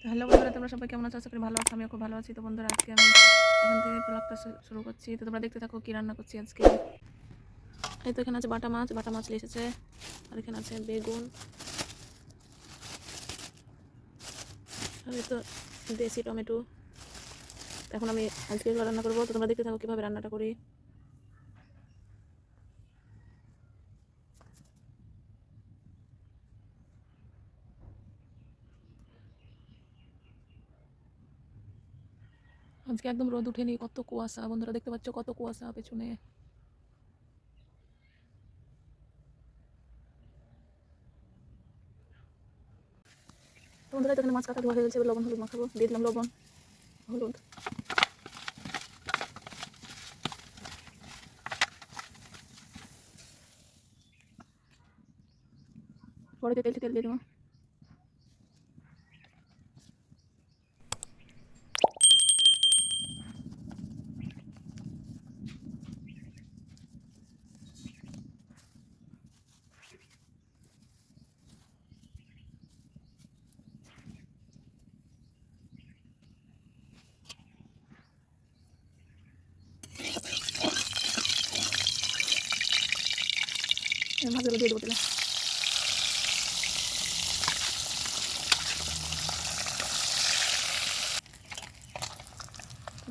Hello বন্ধুরা, তোমরা সবাই কেমন আছো? আশা করি ভালো আছো। আমিও খুব ভালো আছি। তো বন্ধুরা, আজকে আমি এখান থেকে ব্লগটা শুরু করছি। তো তোমরা দেখতে থাকো কি রান্না করছি আজকে। এই তো এখানে আছে বাটা মাছ নিয়ে এসেছে। আর এখানে আছে বেগুন, আর এই তো দেশি টমেটো। এখন আমি আজকে এগুলো রান্না করবো। তো তোমরা দেখতে থাকো কীভাবে রান্নাটা করি। আজকে একদম রোদ উঠেনি, কত কুয়াশা বন্ধুরা, দেখতে পাচ্ছ কত কুয়াশা পেছনে। বন্ধুরা, এখানে মাছ কাটা ধোয়া হয়ে গেছে। লবণ হলুদ মাখাবো, দিয়ে দিলাম লবণ হলুদ। কড়াইতে তেল দিয়ে দেবো। মাছগুলো দিয়ে দেবো তেলে।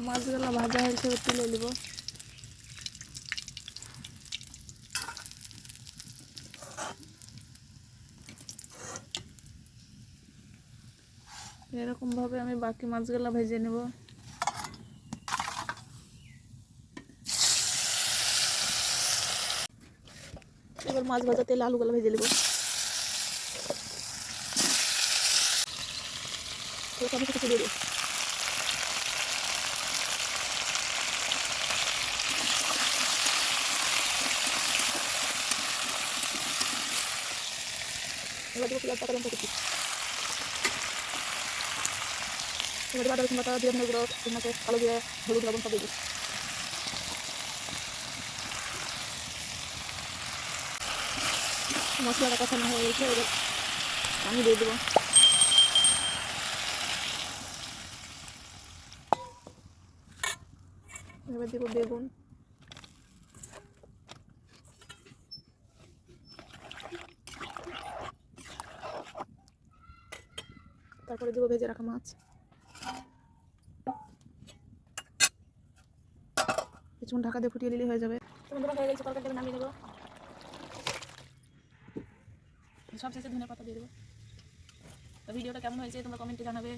মাছগুলো ভাজা হয়েছে, তুলে নেবো। এরকম ভাবে আমি বাকি মাছগুলো ভেজে নেব। এবার মাছ ভাজা তেলে আলুগুলো ভেজে নেব। টমেটো কিছু দিয়ে দেবো। এবার দেবো পেঁয়াজ, কাঁচা লঙ্কা কুচি। এবার আদা রসুন বাটা, জিরা ধনে গুঁড়ো, মাছের কালো জিরা, হলুদ লবণ সব দিয়ে দিই। মশলাটা কষানো হয়ে গেছে, এবার পানি দিয়ে দেবো। এবার দেবো বেগুন, তারপরে দেবো ভেজে রাখা মাছ। কিছুক্ষণ ঢাকা দিয়ে ফুটিয়ে দিলেই হয়ে যাবে। বন্ধুরা, হয়ে গেছে, তরকারিটা নামিয়ে দেবো। সব শেষে ধনে পাতা দিয়ে দেবো। তো ভিডিওটা কেমন হয়েছে তোমরা কমেন্টে জানাবে।